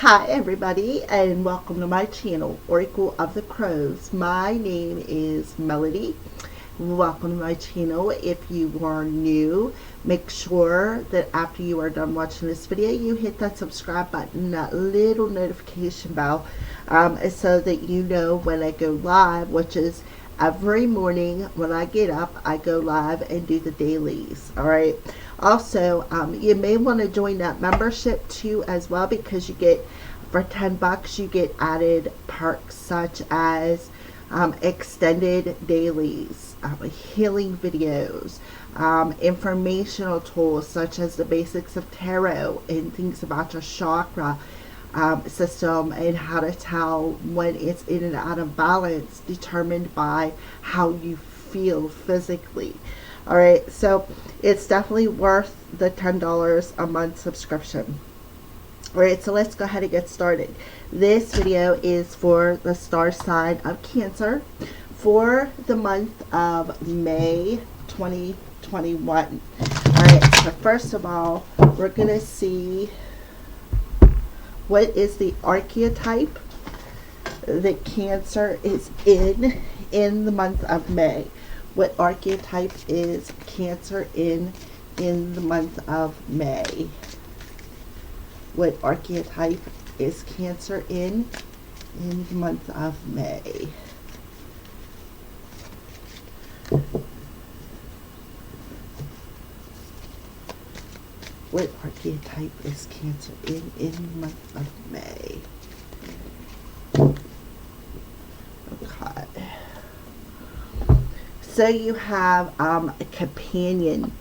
Hi everybody, and welcome to my channel, Oracle of the Crows. My name is Melody. Welcome to my channel. If you are new, make sure that after you are done watching this video, you hit that subscribe button, that little notification bell, so that you know when I go live, which is every morning when I get up. I go live and do the dailies. All right. Also, you may want to join that membership too as well, because you get, for $10 you get added perks such as extended dailies, healing videos, informational tools such as the basics of tarot and things about your chakra system, and how to tell when it's in and out of balance, determined by how you feel physically. All right, so it's definitely worth the $10 a month subscription. All right, so let's go ahead and get started. This video is for the star sign of Cancer for the month of May 2021. All right, so first of all, we're going to see what is the archetype that Cancer is in the month of May. What archetype is Cancer in the month of May? What archetype is Cancer in the month of May? What archetype is Cancer in the month of May? Okay. So you have a companion,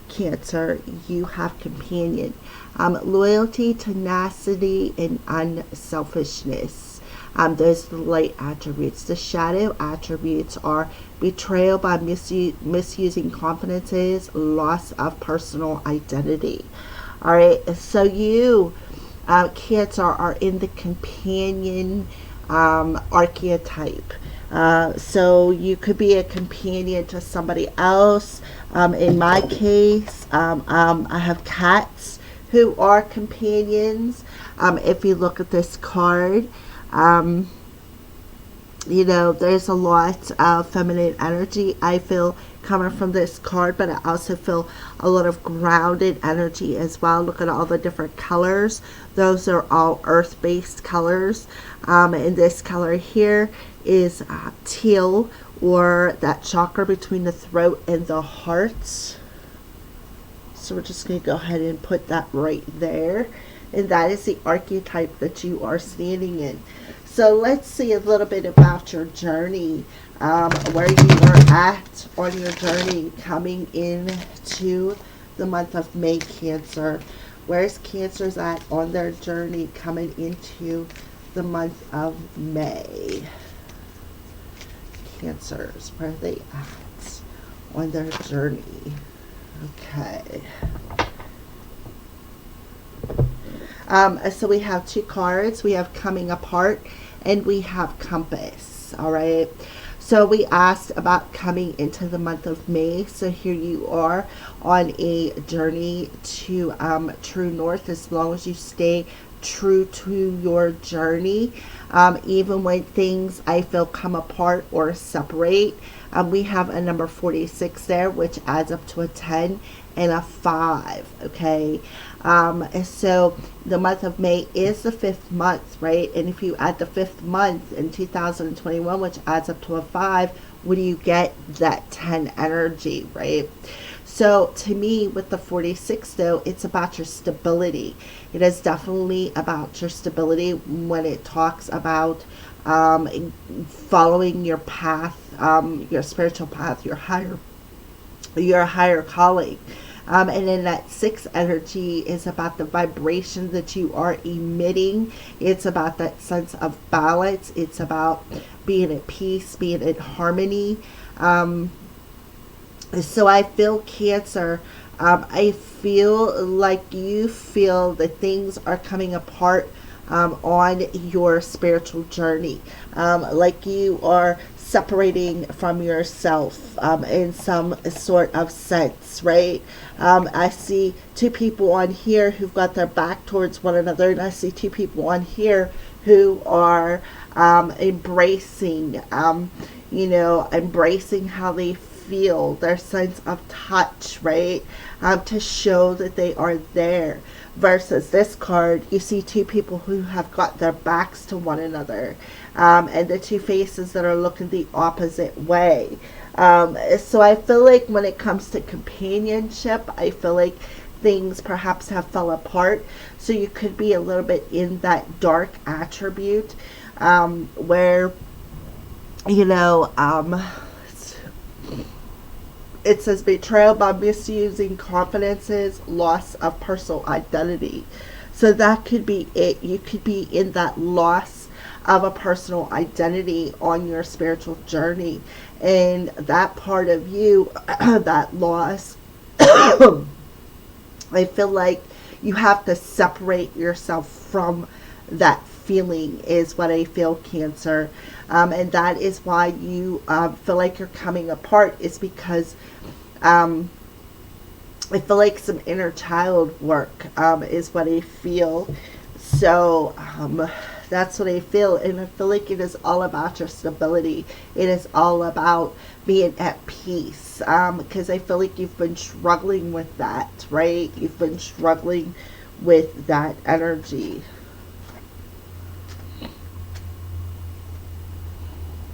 Cancer. You have companion. Loyalty, tenacity, and unselfishness. Those are the light attributes. The shadow attributes are betrayal by misusing confidences, loss of personal identity. All right, so you, Cancer, are in the companion archetype. So you could be a companion to somebody else. In my case, I have cats who are companions. If you look at this card, you know, there's a lot of feminine energy I feel coming from this card, but I also feel a lot of grounded energy as well. Look at all the different colors. Those are all earth-based colors. And this color here is teal, or that chakra between the throat and the heart. So we're just going to go ahead and put that right there. And that is the archetype that you are standing in. So let's see a little bit about your journey, where you are at on your journey coming into the month of May, Cancer. Where's Cancer's at on their journey coming into the month of May? Cancers, where are they at on their journey? Okay. So we have two cards. We have coming apart and we have compass. All right. So we asked about coming into the month of May. So here you are on a journey to true north, as long as you stay true to your journey. Even when things, I feel, come apart or separate. We have a number 46 there, which adds up to a 10 and a 5. Okay. So the month of May is the 5th month, right? And if you add the 5th month in 2021, which adds up to a 5, what do you get? That 10 energy, right? So to me, with the 46 though, it's about your stability. It is definitely about your stability when it talks about following your path, your spiritual path, your higher calling. And then that 6 energy is about the vibration that you are emitting. It's about that sense of balance. It's about being at peace, being in harmony. So I feel, Cancer, I feel like you feel that things are coming apart on your spiritual journey. Like you are separating from yourself in some sort of sense, right? I see two people on here who've got their back towards one another, and I see two people on here who are embracing, embracing how they feel, their sense of touch, right? To show that they are there. Versus this card, you see two people who have got their backs to one another, and the two faces that are looking the opposite way. So I feel like when it comes to companionship, I feel like things perhaps have fell apart. So you could be a little bit in that dark attribute, where, it says betrayal by misusing confidences, loss of personal identity. So that could be it. You could be in that loss of a personal identity on your spiritual journey. And that part of you, that loss, I feel like you have to separate yourself from that feeling, is what I feel, Cancer. And that is why you feel like you're coming apart, is because I feel like some inner child work is what I feel. So that's what I feel. And I feel like it is all about your stability. It is all about being at peace. Because I feel like you've been struggling with that, right? You've been struggling with that energy.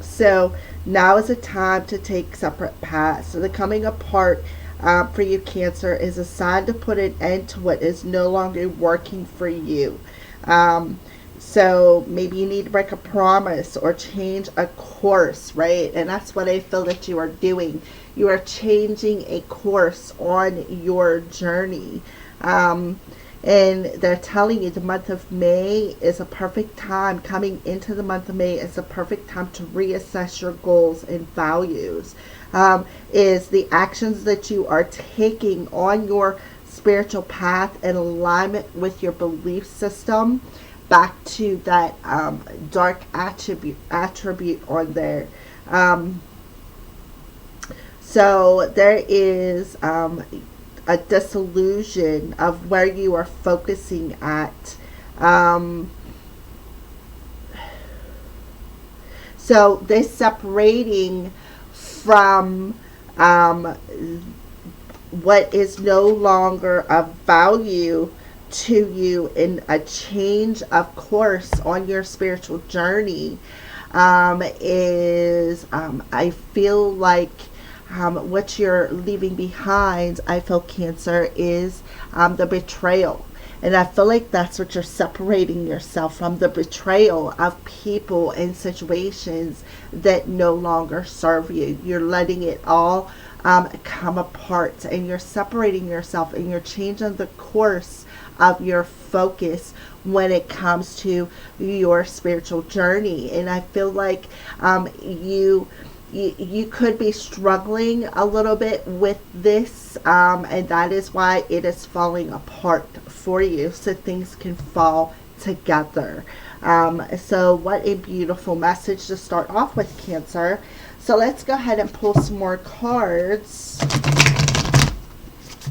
So now is a time to take separate paths. So the coming apart for you, Cancer, is a sign to put an end to what is no longer working for you. So maybe you need to break a promise or change a course, right? And that's what I feel that you are doing. You are changing a course on your journey. And they're telling you the month of May is a perfect time. Coming into the month of May is a perfect time to reassess your goals and values. Is the actions that you are taking on your spiritual path in alignment with your belief system, back to that dark attribute on there. So there is a disillusion of where you are focusing at. So this separating from what is no longer of value to you, in a change of course on your spiritual journey, is I feel like what you're leaving behind, I feel, Cancer, is the betrayal. And I feel like that's what you're separating yourself from, the betrayal of people and situations that no longer serve you. You're letting it all come apart, and you're separating yourself, and you're changing the course of your focus when it comes to your spiritual journey. And I feel like you could be struggling a little bit with this, and that is why it is falling apart for you, so things can fall together. So what a beautiful message to start off with, Cancer. So let's go ahead and pull some more cards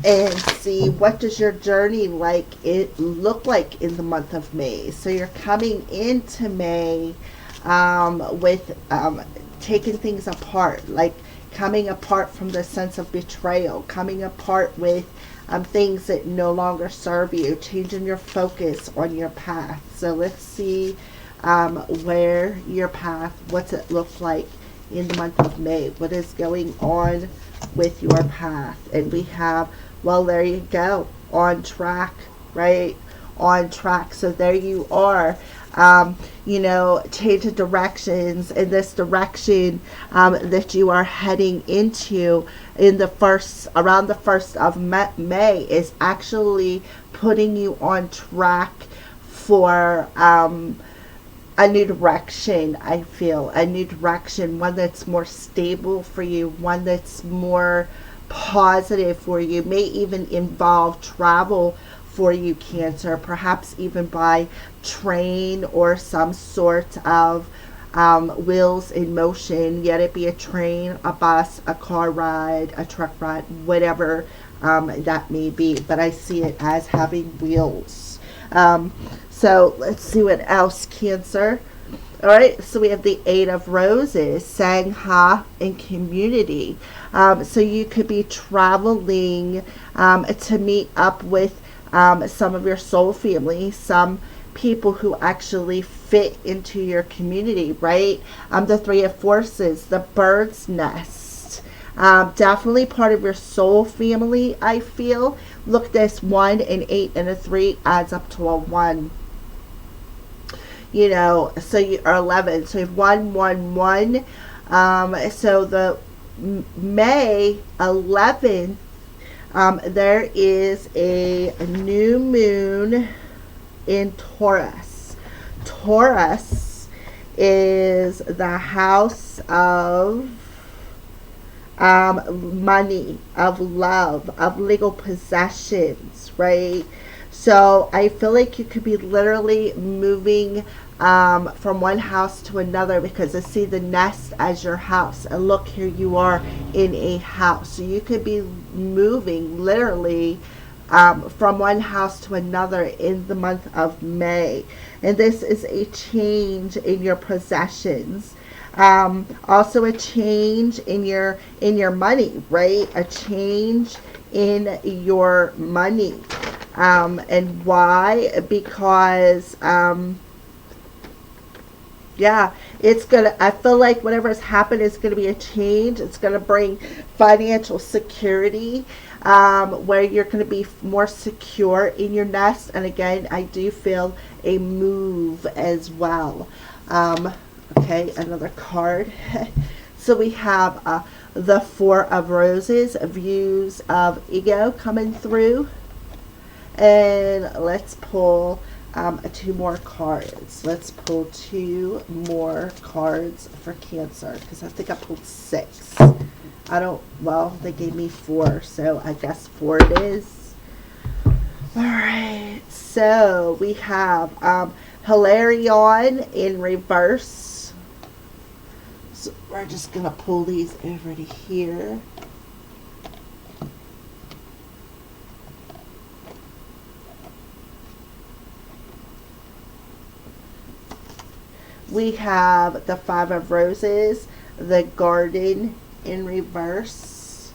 and see, what does your journey look like in the month of May. So you're coming into May with taking things apart, like coming apart from the sense of betrayal, coming apart with things that no longer serve you, changing your focus on your path. So let's see where your path, what's it look like in the month of May? What is going on with your path? And we have, well, there you go, on track, right? On track. So there you are. Change of directions, and this direction that you are heading into in around the 1st of May is actually putting you on track for a new direction. I feel a new direction, one that's more stable for you, one that's more positive for you, may even involve travel for you, Cancer, perhaps even by train or some sort of wheels in motion, yet it be a train, a bus, a car ride, a truck ride, whatever that may be. But I see it as having wheels. So let's see what else, Cancer. All right, so we have the Eight of Roses, Sangha, and community. So you could be traveling to meet up with some of your soul family, some people who actually fit into your community, right? The Three of Forces, the bird's nest. Definitely part of your soul family, I feel. Look, this 1, an 8, and a 3 adds up to a 1. You know, so you are 11. So you have 1, 1, 1. So the May 11th, there is a new moon in Taurus. Taurus is the house of money, of love, of legal possessions, right? So I feel like you could be literally moving from one house to another, because I see the nest as your house. And look, here you are in a house. So you could be moving literally from one house to another in the month of May. And this is a change in your possessions. Also a change in your money, right? A change in your money. And why? Because yeah, it's gonna, I feel like whatever has happened is gonna be a change. It's gonna bring financial security, where you're gonna be more secure in your nest. And again, I do feel a move as well. Okay, another card. So we have the Four of Roses, views of ego coming through. And let's pull 2 more cards. Let's pull 2 more cards for Cancer, because I think I pulled 6. I don't, well, they gave me 4, so I guess 4 it is. Alright, so we have Hilarion in reverse. So we're just going to pull these over to here. We have the Five of Roses, the Garden in reverse.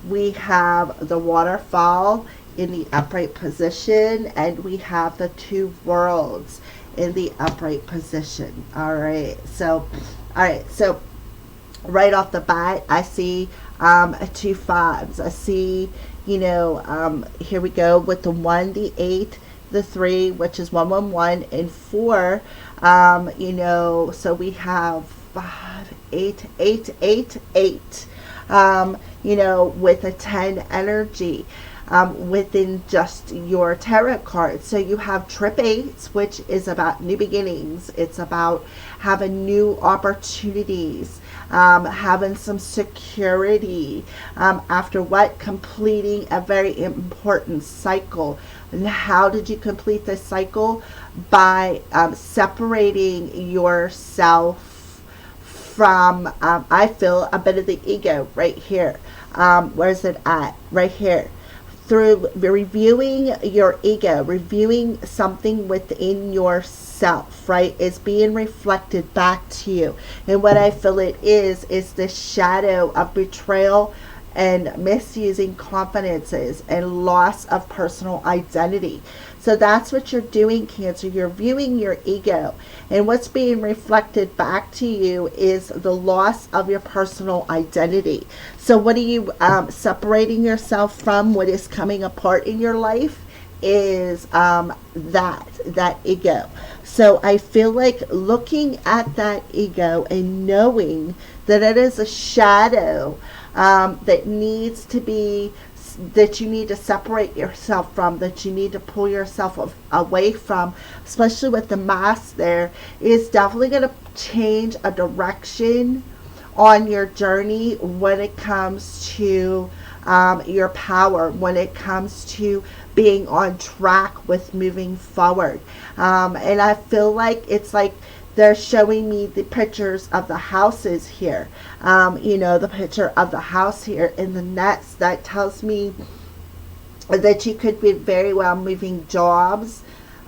We have the Waterfall in the upright position, and we have the Two Worlds in the upright position. All right, so right off the bat, I see 2 5s. I see, you know, here we go with the 1, the 8, the 3, which is 1, 1, 1, and 4. You know, so we have 5, 8, 8, 8, 8. You know, with a 10 energy within just your tarot cards. So you have trip 8s, which is about new beginnings. It's about having new opportunities, having some security, after what? Completing a very important cycle. And how did you complete this cycle? By separating yourself from, I feel, a bit of the ego right here. Where's it at? Right here. Through reviewing your ego, reviewing something within yourself, right, is being reflected back to you. And what I feel it is the shadow of betrayal and misusing confidences and loss of personal identity. So that's what you're doing, Cancer. You're viewing your ego, and what's being reflected back to you is the loss of your personal identity. So what are you separating yourself from? What is coming apart in your life is that ego. So I feel like looking at that ego and knowing that it is a shadow that needs to be, that you need to separate yourself from, that you need to pull yourself away from, especially with the mask there, is definitely going to change a direction on your journey when it comes to your power when it comes to being on track with moving forward. And I feel like it's like they're showing me the pictures of the houses here. The picture of the house here in the nets. That tells me that you could be very well moving jobs,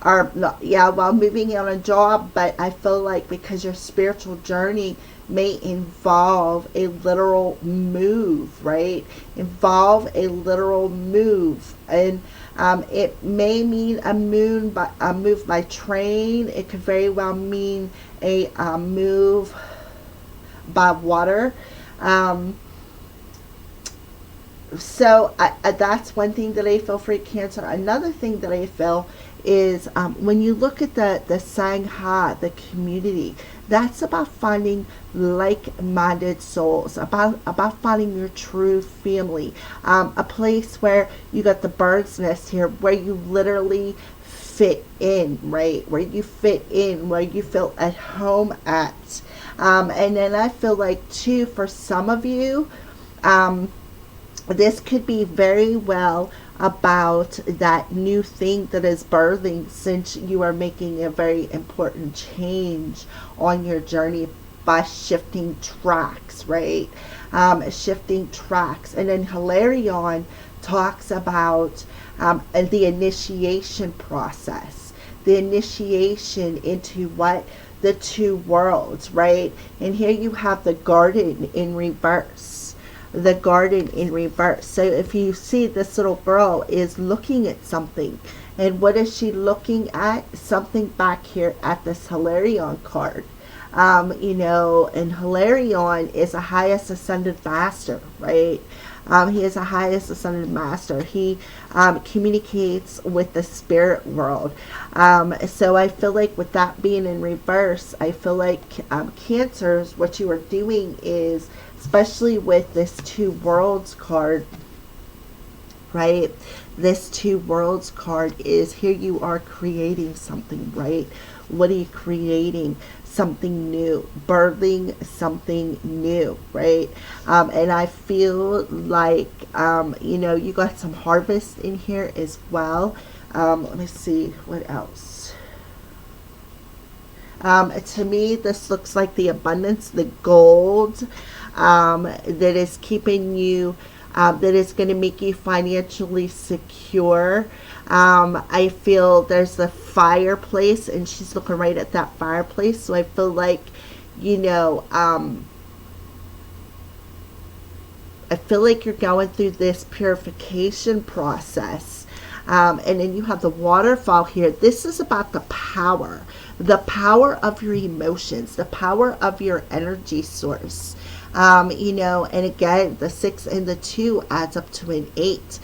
or yeah, while moving on a job. But I feel like because your spiritual journey may involve a literal move, right? Involve a literal move. And it may mean a move by train. It could very well mean a move by water. So that's one thing that I feel for Cancer. Another thing that I feel is when you look at the Sangha, the community, that's about finding like-minded souls, about finding your true family, a place where you got the bird's nest here, where you literally fit in, right? Where you fit in, where you feel at home at. And then I feel like too, for some of you, this could be very well about that new thing that is birthing, since you are making a very important change on your journey by shifting tracks, right? Shifting tracks. And then Hilarion talks about the initiation process, the initiation into what? The two worlds, right? And here you have the garden in reverse. The garden in reverse. So if you see, this little girl is looking at something, and what is she looking at? Something back here at this Hilarion card. And Hilarion is a highest ascended master, right? He is a highest ascended master. He communicates with the spirit world. So I feel like with that being in reverse, I feel like Cancers, what you are doing is, especially with this two worlds card, right? This two worlds card is, here you are creating something, right? What are you creating? Something new, birthing something new, right? And I feel like, you got some harvest in here as well. Let me see what else. To me, this looks like the abundance, the gold, that is keeping you, that is going to make you financially secure. I feel there's the fireplace, and she's looking right at that fireplace. So I feel like, I feel like you're going through this purification process. And then you have the waterfall here. This is about the power of your emotions, the power of your energy source. And again, the 6 and the 2 adds up to an 8.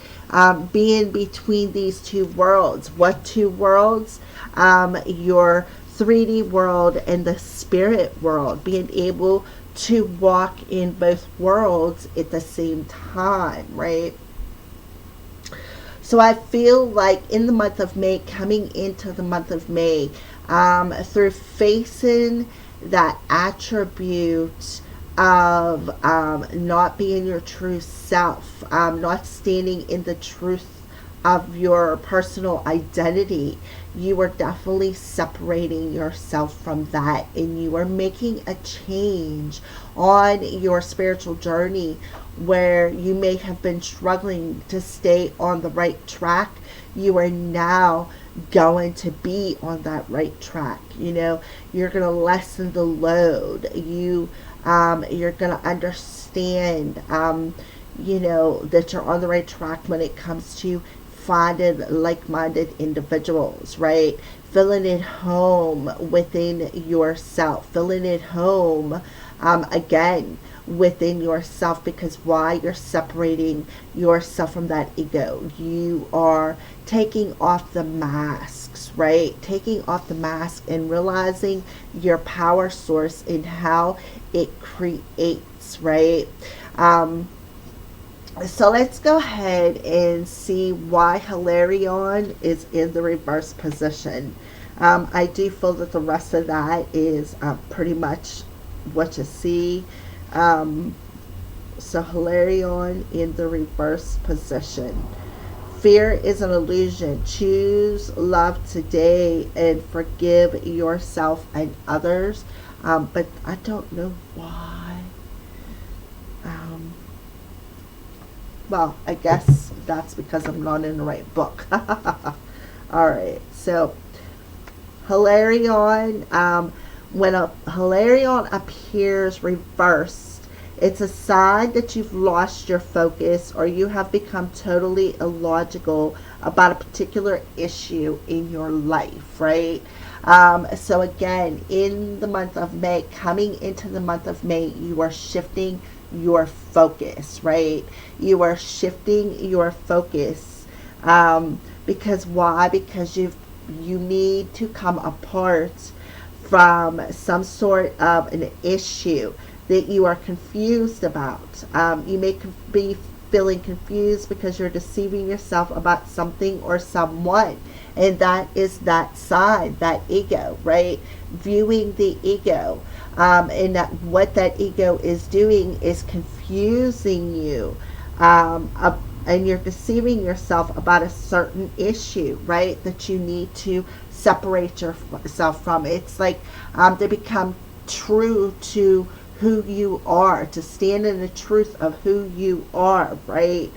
Being between these two worlds. What two worlds? Your 3D world and the spirit world. Being able to walk in both worlds at the same time, right? So I feel like in the month of May, coming into the month of May, through facing that attribute of not being your true self, not standing in the truth of your personal identity, you are definitely separating yourself from that, and you are making a change on your spiritual journey where you may have been struggling to stay on the right track. You are now going to be on that right track. You're going to lessen the load. You're going to understand, that you're on the right track when it comes to finding like-minded individuals, right? Feeling at home within yourself, feeling at home, again, within yourself, because why? You're separating yourself from that ego. You are taking off the masks, right? Taking off the mask and realizing your power source and how it creates, right? So let's go ahead and see why Hilarion is in the reverse position. I do feel that the rest of that is pretty much what you see. So Hilarion in the reverse position. Fear is an illusion. Choose love today and forgive yourself and others. But I don't know why. Um, well, I guess that's because I'm not in the right book. All right. So Hilarion, when a Hilarion appears reversed, it's a sign that you've lost your focus or you have become totally illogical about a particular issue in your life, right? So again, in the month of May, coming into the month of May, you are shifting your focus, right? You are shifting your focus. Because why? Because you need to come apart from some sort of an issue that you are confused about. You may be feeling confused because you're deceiving yourself about something or someone. And that is that side, that ego, right? Viewing the ego. And that what that ego is doing is confusing you. And you're deceiving yourself about a certain issue, right? That you need to separate yourself from. It's like to become true to who you are, to stand in the truth of who you are, right?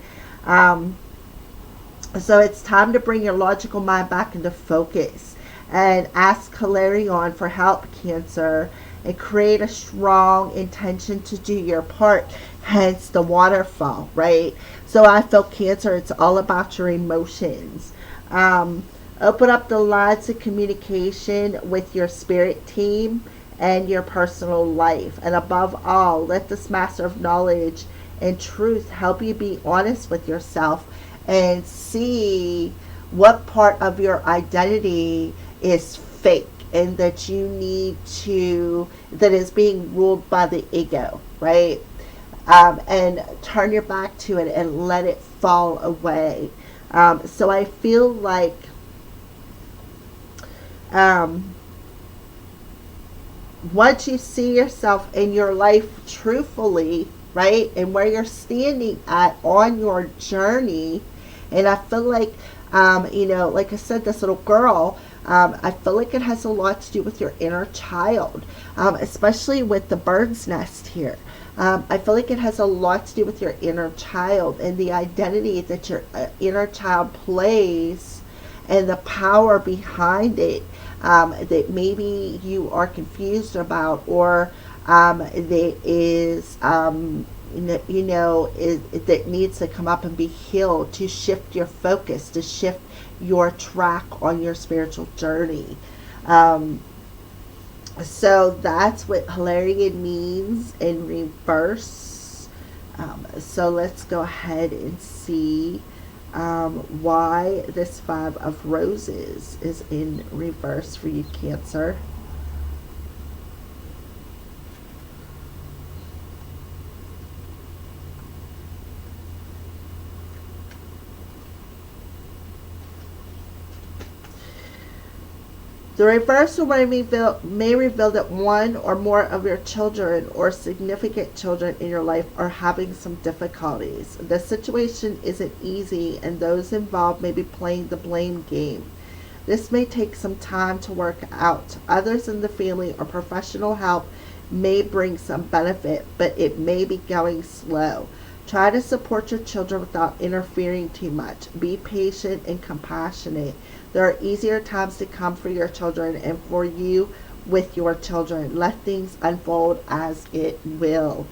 So it's time to bring your logical mind back into focus and ask Hilarion for help, Cancer, and create a strong intention to do your part, hence the waterfall, right? So I feel, Cancer, it's all about your emotions. Open up the lines of communication with your spirit team and your personal life. And above all, let this master of knowledge and truth help you be honest with yourself and see what part of your identity is fake and that you need to, that is being ruled by the ego, right? And turn your back to it and let it fall away. So I feel like once you see yourself in your life truthfully, right, and where you're standing at on your journey, and I feel like, like I said, this little girl, I feel like it has a lot to do with your inner child, especially with the bird's nest here. I feel like it has a lot to do with your inner child and the identity that your inner child plays and the power behind it, that maybe you are confused about, or that is, that needs to come up and be healed, to shift your focus, to shift your track on your spiritual journey. So that's what Hilarion means in reverse. So let's go ahead and see why this Five of Roses is in reverse for you, Cancer. The reversal may reveal that one or more of your children or significant children in your life are having some difficulties. The situation isn't easy and those involved may be playing the blame game. This may take some time to work out. Others in the family or professional help may bring some benefit, but it may be going slow. Try to support your children without interfering too much. Be patient and compassionate. There are easier times to come for your children and for you with your children. Let things unfold as it will.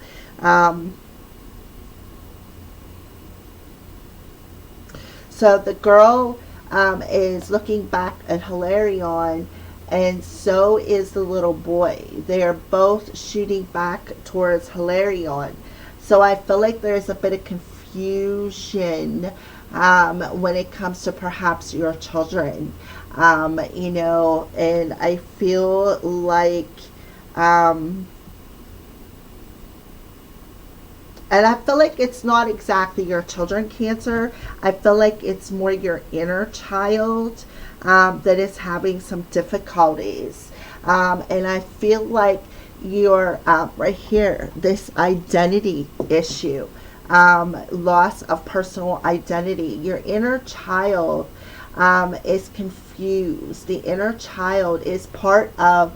So the girl is looking back at Hilarion, and so is the little boy. They are both shooting back towards Hilarion. So I feel like there's a bit of confusion when it comes to perhaps your children, and I feel like, and I feel like it's not exactly your children, Cancer. I feel like it's more your inner child that is having some difficulties, and I feel like your right here, this identity issue. Loss of personal identity. Your inner child is confused. The inner child is part of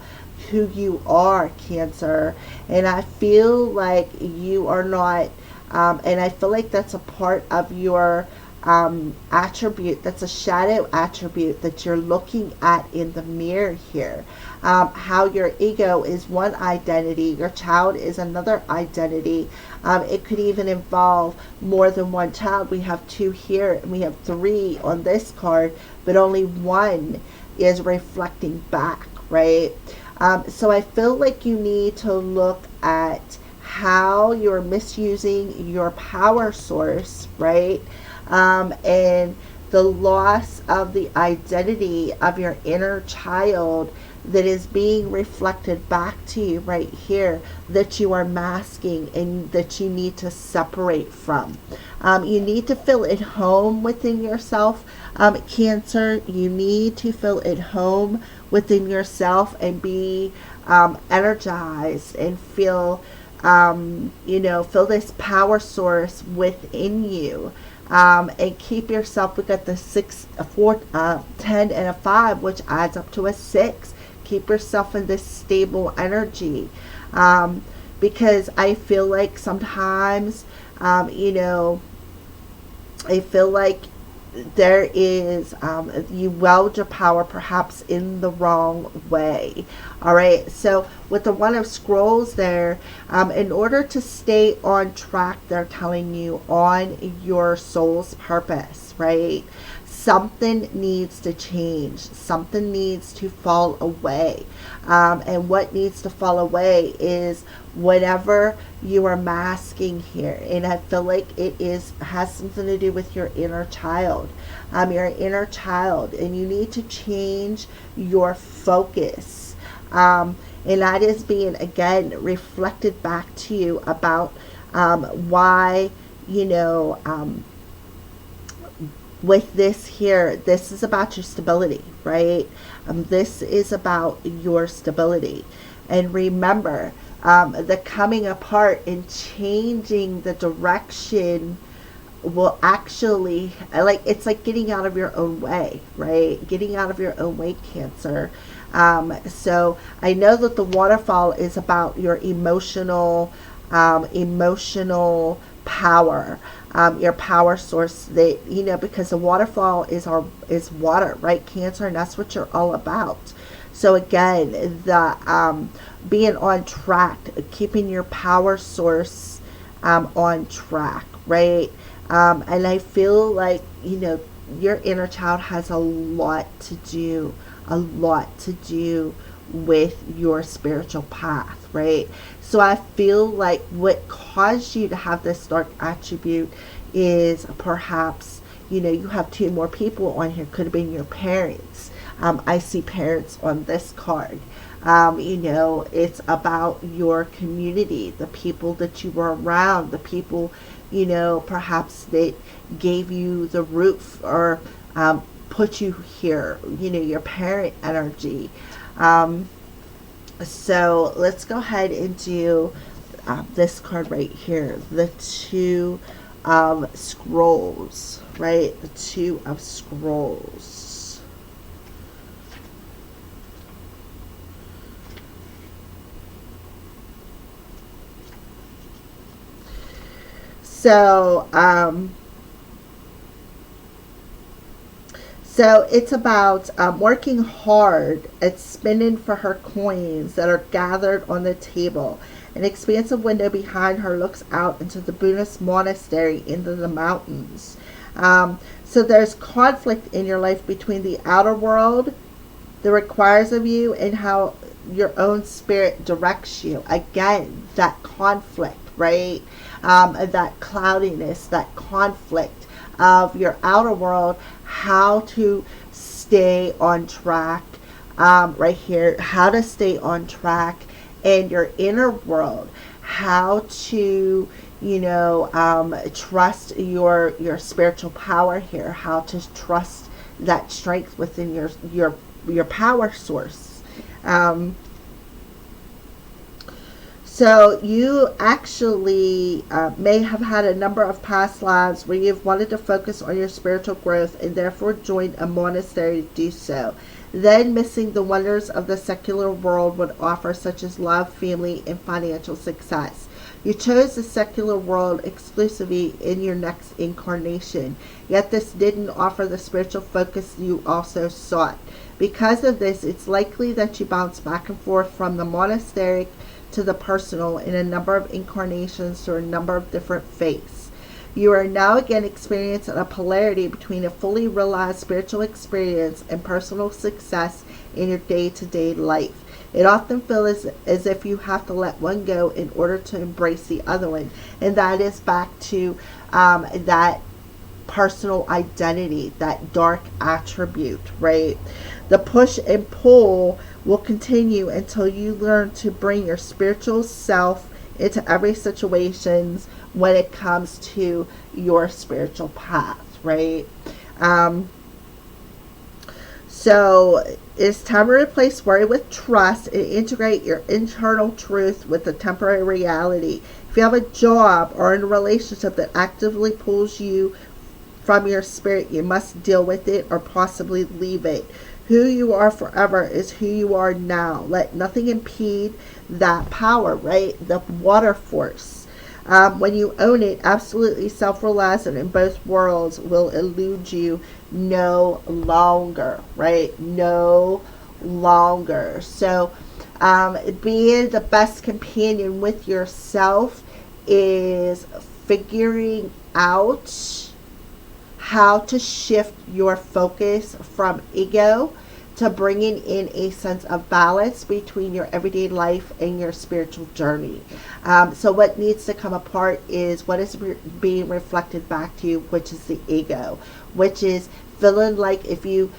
who you are, Cancer. And I feel like you are not, and I feel like that's a part of your attribute. That's a shadow attribute that you're looking at in the mirror here. How your ego is one identity, your child is another identity. It could even involve more than one child. We have two here, and we have three on this card, but only one is reflecting back, right? So I feel like you need to look at how you're misusing your power source, right? And the loss of the identity of your inner child that is being reflected back to you right here, that you are masking and that you need to separate from. You need to feel at home within yourself, Cancer. You need to feel at home within yourself and be energized and feel, feel this power source within you. And keep yourself. We got the 6, a 4, 10, and a 5, which adds up to a 6. Keep yourself in this stable energy, because I feel like sometimes, I feel like there is, you wield your power perhaps in the wrong way. All right, so with the One of Scrolls there, in order to stay on track, they're telling you on your soul's purpose, right? Something needs to change. Something needs to fall away. And what needs to fall away is whatever you are masking here. And I feel like it has something to do with your inner child. Your inner child. And you need to change your focus. And that is being, again, reflected back to you about why, with this here, this is about your stability, right? This is about your stability. And remember, the coming apart and changing the direction will actually, it's like getting out of your own way, right? Getting out of your own way, Cancer. So I know that the waterfall is about your emotional power. Your power source, that because the waterfall is water, right, Cancer, and that's what you're all about. So again, the being on track, keeping your power source on track, right? And I feel like your inner child has a lot to do with your spiritual path, right? So I feel like what caused you to have this dark attribute is perhaps, you have two more people on here. Could have been your parents. I see parents on this card. It's about your community, the people that you were around, the people, perhaps that gave you the roof or put you here, your parent energy. So let's go ahead and do this card right here, the Two of Scrolls, right? The Two of Scrolls. So, So it's about working hard at spending for her coins that are gathered on the table. An expansive window behind her looks out into the Buddhist monastery into the mountains. So there's conflict in your life between the outer world that requires of you and how your own spirit directs you. Again, that conflict, right? That cloudiness, that conflict of your outer world, how to stay on track, right here, how to stay on track, and your inner world, how to, trust your spiritual power here, how to trust that strength within your power source. So you actually may have had a number of past lives where you've wanted to focus on your spiritual growth and therefore joined a monastery to do so. Then missing the wonders of the secular world would offer, such as love, family, and financial success. You chose the secular world exclusively in your next incarnation, yet this didn't offer the spiritual focus you also sought. Because of this, it's likely that you bounce back and forth from the monasteric to the personal in a number of incarnations through a number of different faiths. You are now again experiencing a polarity between a fully realized spiritual experience and personal success in your day-to-day life. It often feels as if you have to let one go in order to embrace the other one. And that is back to that personal identity, that dark attribute, right? The push and pull will continue until you learn to bring your spiritual self into every situation when it comes to your spiritual path, right? So it's time to replace worry with trust and integrate your internal truth with the temporary reality. If you have a job or in a relationship that actively pulls you from your spirit, you must deal with it or possibly leave it. Who you are forever is who you are now. Let nothing impede that power, right? The water force. When you own it, absolutely self-realizing in both worlds will elude you no longer, right? No longer. So being the best companion with yourself is figuring out how to shift your focus from ego to bringing in a sense of balance between your everyday life and your spiritual journey. So what needs to come apart is what is being reflected back to you, which is the ego, which is feeling like if you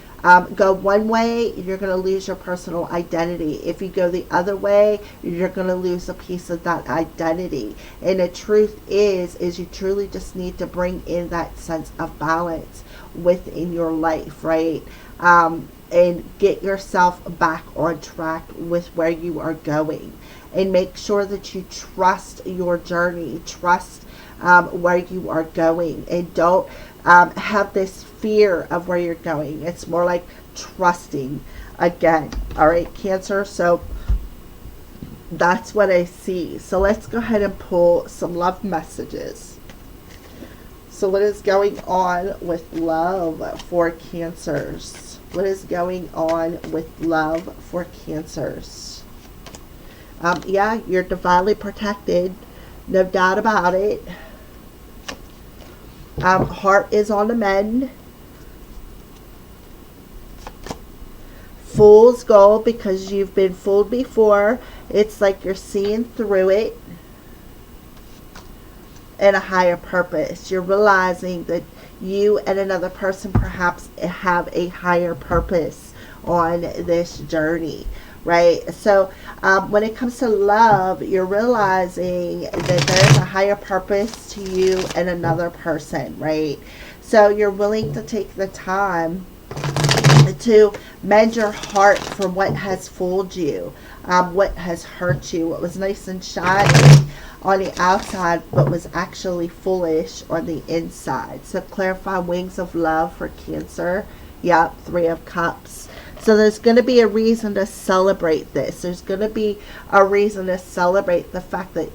go one way, you're going to lose your personal identity. If you go the other way, you're going to lose a piece of that identity. And the truth is you truly just need to bring in that sense of balance within your life, right? And get yourself back on track with where you are going. And make sure that you trust your journey, trust where you are going, and don't have this fear of where you're going. It's more like trusting again. All right, Cancer. So that's what I see. So let's go ahead and pull some love messages. So what is going on with love for Cancers? What is going on with love for Cancers? Yeah, you're divinely protected. No doubt about it. Heart is on the mend. Fool's gold, because you've been fooled before. It's like you're seeing through it. And a higher purpose. You're realizing that you and another person perhaps have a higher purpose on this journey, right? So when it comes to love, you're realizing that there's a higher purpose to you and another person, right? So you're willing to take the time to mend your heart from what has fooled you, what has hurt you, what was nice and shiny on the outside but was actually foolish on the inside. So clarify wings of love for Cancer. Yep, 3 of Cups. So there's going to be a reason to celebrate this. There's going to be a reason to celebrate the fact that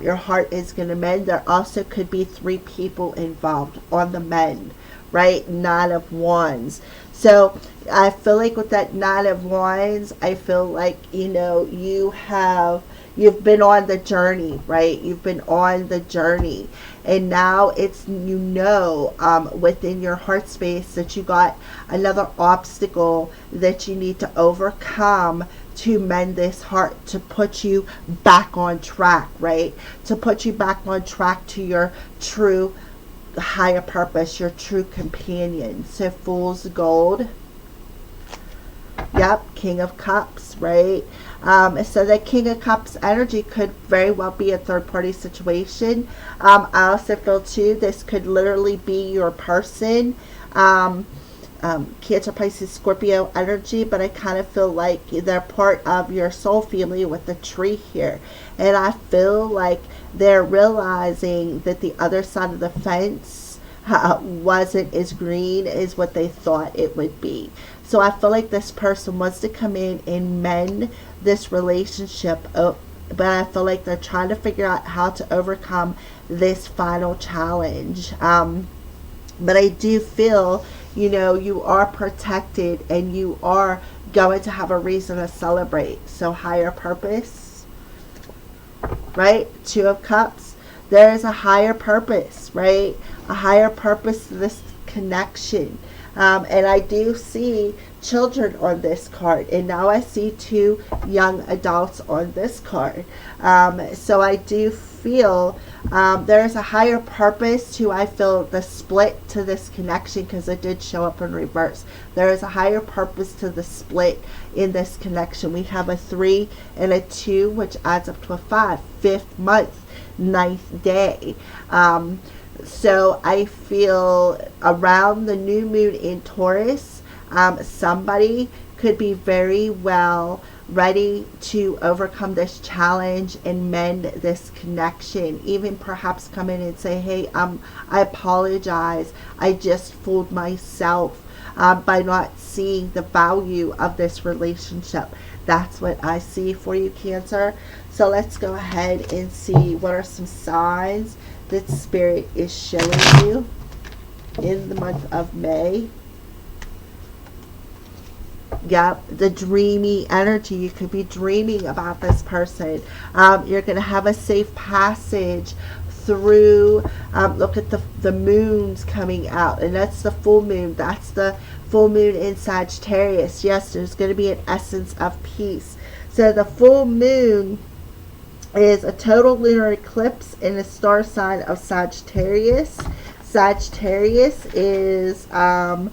your heart is going to mend. There also could be 3 people involved on the mend, right? 9 of Wands. So I feel like with that 9 of Wands, I feel like, you know, you've been on the journey, right? You've been on the journey. And now it's, you know, within your heart space that you got another obstacle that you need to overcome to mend this heart, to put you back on track, right? To put you back on track to your true higher purpose, your true companion. So Fool's Gold. Yep, King of Cups, right? So the King of Cups energy could very well be a third-party situation. I also feel too this could literally be your person. Cancer, Pisces, Scorpio energy, but I kind of feel like they're part of your soul family with the tree here. And I feel like they're realizing that the other side of the fence wasn't as green as what they thought it would be. So I feel like this person wants to come in and mend this relationship, but I feel like they're trying to figure out how to overcome this final challenge. But I do feel, you are protected and you are going to have a reason to celebrate. So higher purpose, right? Two of Cups. There is a higher purpose, right? A higher purpose to this connection. And I do see children on this card, and now I see two young adults on this card. So I do feel there is a higher purpose to, I feel, the split to this connection, because it did show up in reverse. There is a higher purpose to the split in this connection. We have a 3 and a 2, which adds up to a 5. 5th month, 9th day. So I feel around the new moon in Taurus, somebody could be very well ready to overcome this challenge and mend this connection. Even perhaps come in and say, hey, I apologize. I just fooled myself by not seeing the value of this relationship. That's what I see for you, Cancer. So let's go ahead and see what are some signs that Spirit is showing you in the month of May. Yep, the dreamy energy. You could be dreaming about this person. You're going to have a safe passage through. Look at the moons coming out, and that's the full moon. That's the full moon in Sagittarius. Yes, there's going to be an essence of peace. So the full moon is a total lunar eclipse in the star sign of Sagittarius. Sagittarius is the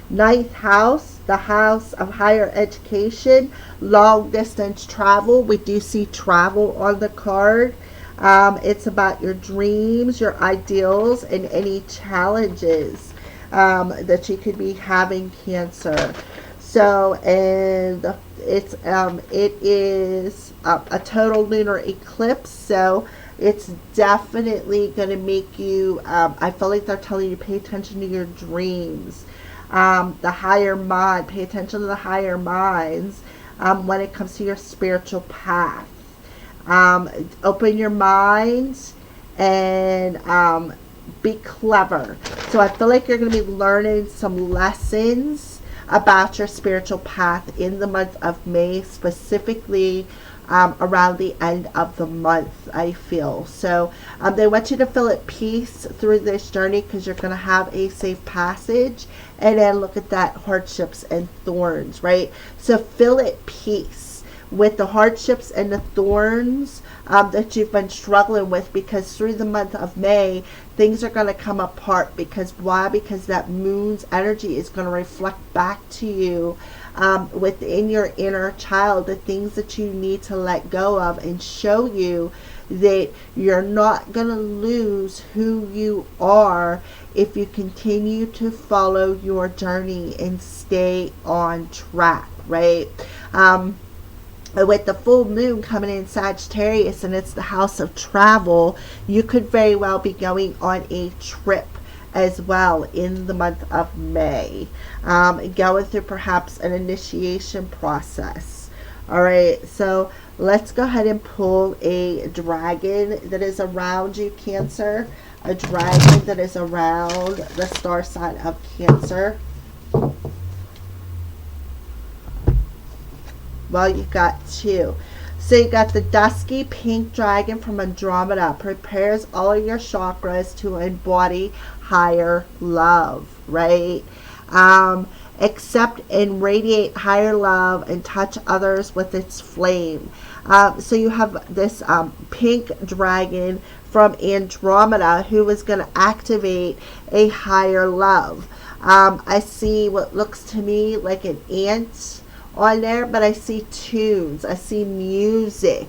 ninth house, the house of higher education, long distance travel. We do see travel on the card. It's about your dreams, your ideals, and any challenges that you could be having, Cancer. So, and it is a total lunar eclipse, so it's definitely going to make you, I feel like they're telling you, pay attention to your dreams. The higher mind, pay attention to the higher minds when it comes to your spiritual path. Open your minds and be clever. So I feel like you're going to be learning some lessons about your spiritual path in the month of May, specifically around the end of the month, I feel. So they want you to feel at peace through this journey, because you're going to have a safe passage. And then look at that, hardships and thorns, right? So feel at peace with the hardships and the thorns that you've been struggling with, because through the month of May, things are going to come apart. Because why? Because that moon's energy is going to reflect back to you within your inner child, the things that you need to let go of, and show you that you're not going to lose who you are if you continue to follow your journey and stay on track, right? With the full moon coming in Sagittarius, and it's the house of travel, you could very well be going on a trip as well in the month of May, going through perhaps an initiation process. All right, so let's go ahead and pull a dragon that is around you, Cancer. A dragon that is around the star sign of Cancer. Well, you got 2. So you got the dusky pink dragon from Andromeda. Prepares all of your chakras to embody higher love, right? Accept and radiate higher love and touch others with its flame. So you have this pink dragon from Andromeda who is going to activate a higher love. I see what looks to me like an ant on there, but I see tunes, I see music.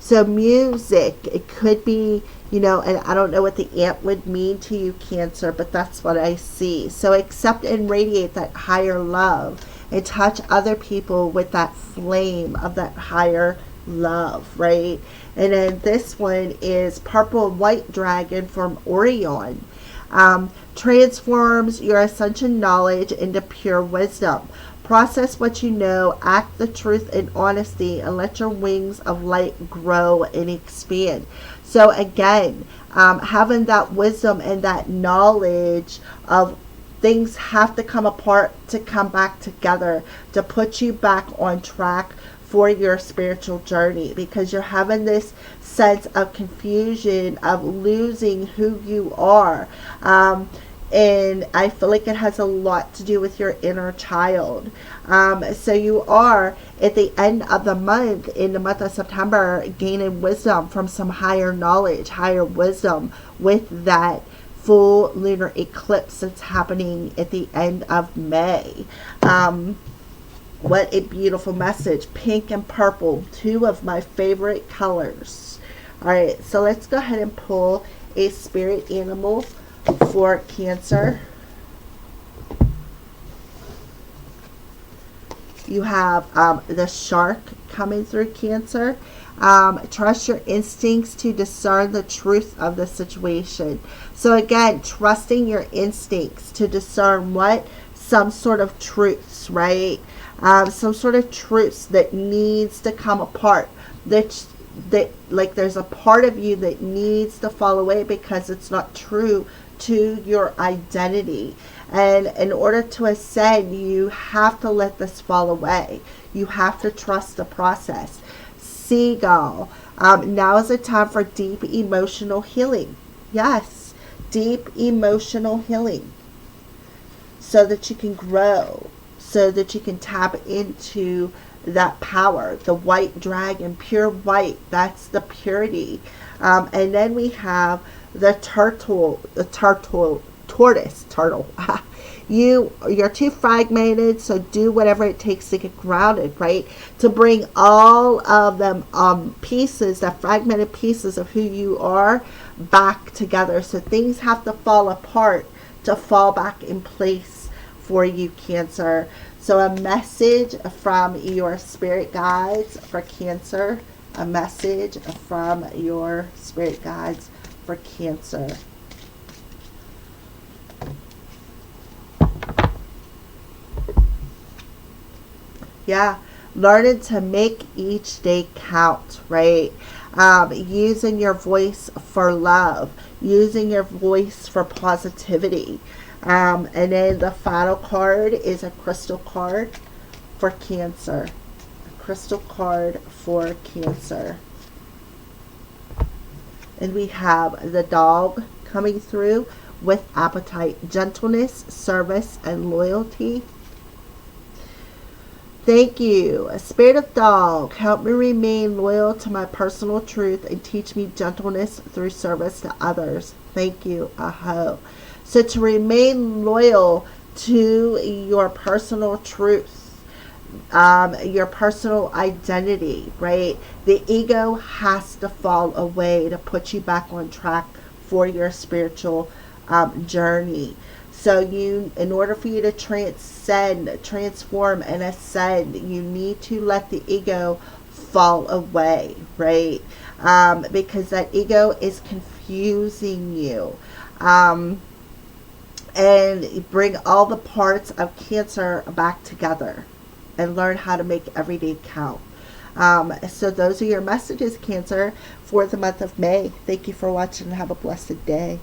So music, it could be, you know, and I don't know what the ant would mean to you, Cancer, but that's what I see. So accept and radiate that higher love and touch other people with that flame of that higher love, right? And then this one is purple and white dragon from Orion. Transforms your ascension knowledge into pure wisdom. Process what you know, act the truth in honesty, and let your wings of light grow and expand. So again, having that wisdom and that knowledge of things have to come apart to come back together, to put you back on track for your spiritual journey, because you're having this sense of confusion of losing who you are. And I feel like it has a lot to do with your inner child. So you are, at the end of the month, in the month of September, gaining wisdom from some higher knowledge, higher wisdom with that full lunar eclipse that's happening at the end of May. What a beautiful message. Pink and purple, two of my favorite colors. All right, so let's go ahead and pull a spirit animal for Cancer. You have the shark coming through, Cancer. Trust your instincts to discern the truth of the situation. So again, trusting your instincts to discern what? Some sort of truths, right? Some sort of truths that needs to come apart. That like there's a part of you that needs to fall away because it's not true to your identity. And in order to ascend, you have to let this fall away. You have to trust the process. Seagull, now is the time for deep emotional healing. Yes, deep emotional healing, so that you can grow, so that you can tap into that power. The white dragon, pure white, that's the purity. And then we have the tortoise. You're too fragmented, so do whatever it takes to get grounded, right? To bring all of them pieces, the fragmented pieces of who you are, back together. So things have to fall apart to fall back in place for you, Cancer. So a message from your spirit guides for Cancer. A message from your spirit guides for Cancer. Yeah, learning to make each day count, right? Using your voice for love, using your voice for positivity. And then the final card is a crystal card for Cancer. A crystal card for Cancer. And we have the dog coming through with appetite, gentleness, service, and loyalty. Thank you. Spirit of dog, help me remain loyal to my personal truth and teach me gentleness through service to others. Thank you. Aho. So to remain loyal to your personal truth, your personal identity, right? The ego has to fall away to put you back on track for your spiritual journey. So in order for you to transcend, transform, and ascend, you need to let the ego fall away, right? Because that ego is confusing you. And bring all the parts of Cancer back together and learn how to make every day count. So those are your messages, Cancer, for the month of May. Thank you for watching and have a blessed day.